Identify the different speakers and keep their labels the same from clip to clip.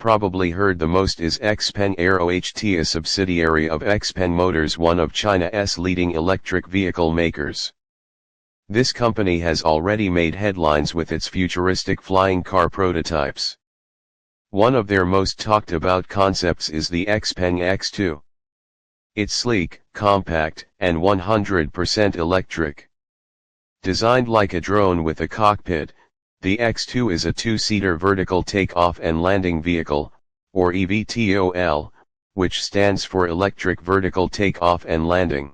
Speaker 1: probably heard the most is XPeng Aero HT, a subsidiary of XPeng Motors, one of China's leading electric vehicle makers. This company has already made headlines with its futuristic flying car prototypes. One of their most talked about concepts is the XPeng X2. It's sleek, compact, and 100% electric. Designed like a drone with a cockpit, the X2 is a two-seater vertical takeoff and landing vehicle, or eVTOL, which stands for Electric Vertical Takeoff and Landing.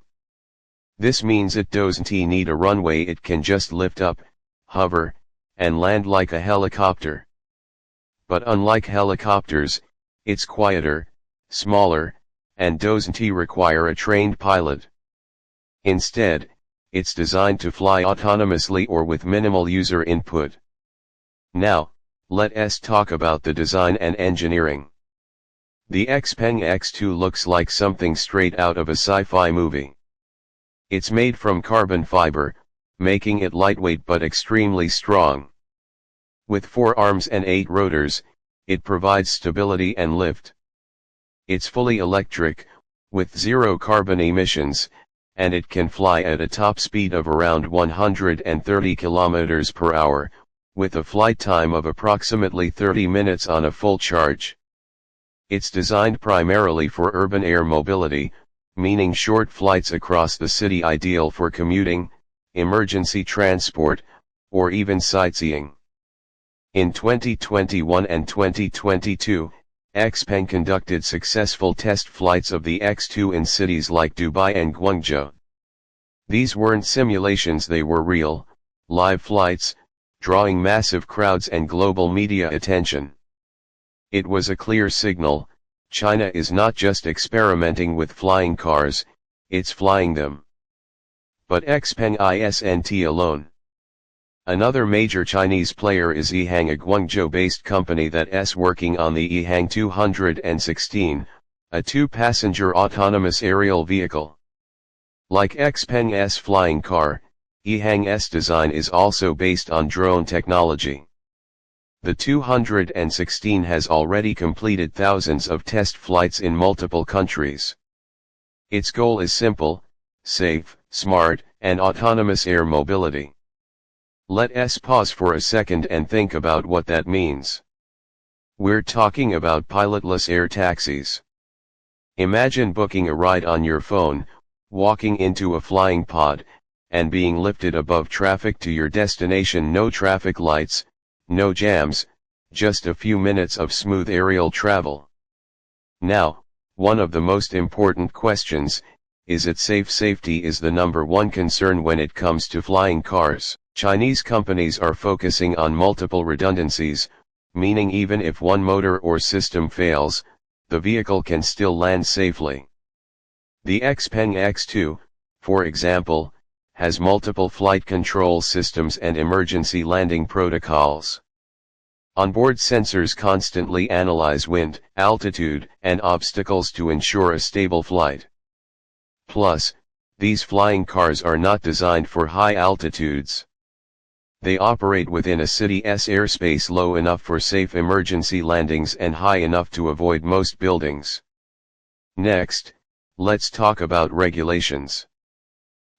Speaker 1: This means it doesn't need a runway, it can just lift up, hover, and land like a helicopter. But unlike helicopters, it's quieter, smaller, and doesn't require a trained pilot. Instead, it's designed to fly autonomously or with minimal user input. Now, let's talk about the design and engineering. The XPeng X2 looks like something straight out of a sci-fi movie. It's made from carbon fiber, making it lightweight but extremely strong. With 4 arms and 8 rotors, it provides stability and lift. It's fully electric, with 0 carbon emissions, and it can fly at a top speed of around 130 km per hour, with a flight time of approximately 30 minutes on a full charge. It's designed primarily for urban air mobility, meaning short flights across the city, ideal for commuting, emergency transport, or even sightseeing. In 2021 and 2022, XPeng conducted successful test flights of the X2 in cities like Dubai and Guangzhou. These weren't simulations, they were real, live flights, drawing massive crowds and global media attention. It was a clear signal: China is not just experimenting with flying cars, it's flying them. But XPeng isn't alone. Another major Chinese player is EHang, a Guangzhou-based company that's working on the EHang 216, a 2-passenger autonomous aerial vehicle. Like XPeng's flying car, EHang's design is also based on drone technology. The 216 has already completed thousands of test flights in multiple countries. Its goal is simple: safe, smart, and autonomous air mobility. Let's pause for a second and think about what that means. We're talking about pilotless air taxis. Imagine booking a ride on your phone, walking into a flying pod, and being lifted above traffic to your destination. No traffic lights, no jams, just a few minutes of smooth aerial travel. Now, one of the most important questions: is it safe? Safety is the #1 concern when it comes to flying cars. Chinese companies are focusing on multiple redundancies, meaning even if one motor or system fails, the vehicle can still land safely. The XPeng X2, for example, has multiple flight control systems and emergency landing protocols. Onboard sensors constantly analyze wind, altitude, and obstacles to ensure a stable flight. Plus, these flying cars are not designed for high altitudes. They operate within a city's airspace, low enough for safe emergency landings and high enough to avoid most buildings. Next, let's talk about regulations.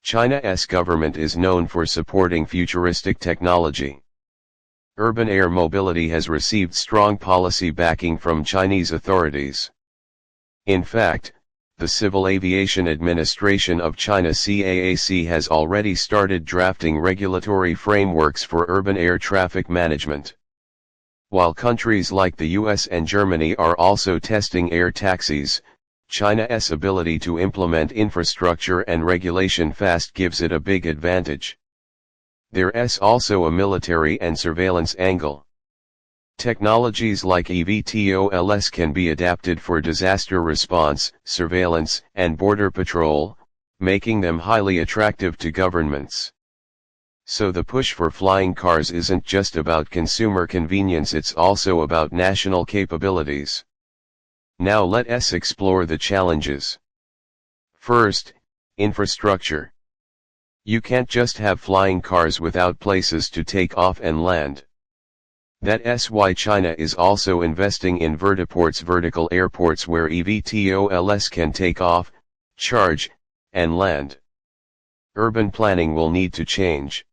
Speaker 1: China's government is known for supporting futuristic technology. Urban air mobility has received strong policy backing from Chinese authorities. In fact, the Civil Aviation Administration of China (CAAC) has already started drafting regulatory frameworks for urban air traffic management. While countries like the US and Germany are also testing air taxis, China's ability to implement infrastructure and regulation fast gives it a big advantage. There's also a military and surveillance angle. Technologies like eVTOLs can be adapted for disaster response, surveillance, and border patrol, making them highly attractive to governments. So the push for flying cars isn't just about consumer convenience, it's also about national capabilities. Now let's explore the challenges. First, infrastructure. You can't just have flying cars without places to take off and land. That's why China is also investing in vertiports, vertical airports where eVTOLs can take off, charge, and land. Urban planning will need to change.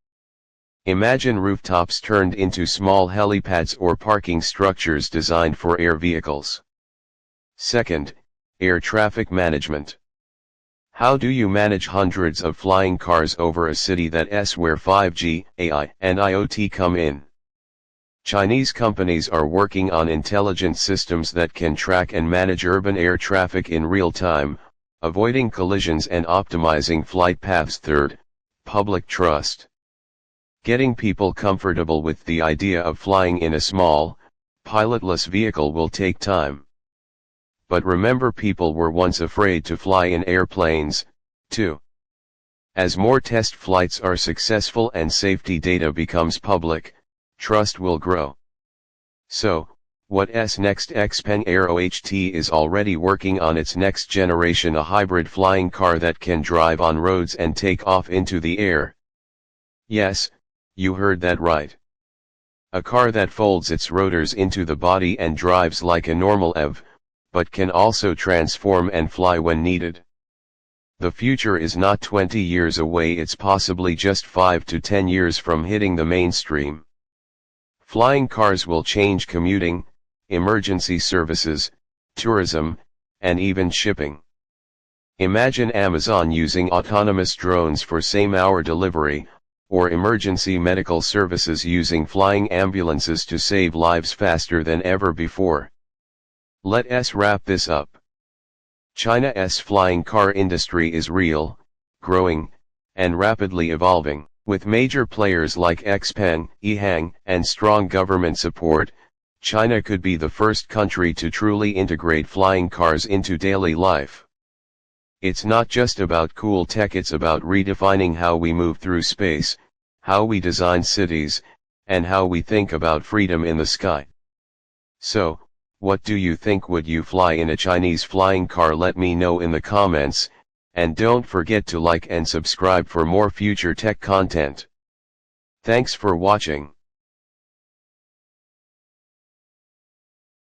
Speaker 1: Imagine rooftops turned into small helipads or parking structures designed for air vehicles. Second, air traffic management. How do you manage hundreds of flying cars over a city that's where 5G, AI, and IoT come in? Chinese companies are working on intelligent systems that can track and manage urban air traffic in real time, avoiding collisions and optimizing flight paths. Third, public trust. Getting people comfortable with the idea of flying in a small, pilotless vehicle will take time. But remember, people were once afraid to fly in airplanes, too. As more test flights are successful and safety data becomes public, trust will grow. So, what's next? XPeng Aero HT is already working on its next generation, a hybrid flying car that can drive on roads and take off into the air. Yes, you heard that right. A car that folds its rotors into the body and drives like a normal EV, but can also transform and fly when needed. The future is not 20 years away, it's possibly just 5 to 10 years from hitting the mainstream. Flying cars will change commuting, emergency services, tourism, and even shipping. Imagine Amazon using autonomous drones for same-hour delivery, or emergency medical services using flying ambulances to save lives faster than ever before. Let's wrap this up. China's flying car industry is real, growing, and rapidly evolving. With major players like XPeng, EHang, and strong government support, China could be the first country to truly integrate flying cars into daily life. It's not just about cool tech, it's about redefining how we move through space, how we design cities, and how we think about freedom in the sky. So, what do you think? Would you fly in a Chinese flying car? Let me know in the comments, and don't forget to like and subscribe for more future tech content. Thanks for watching.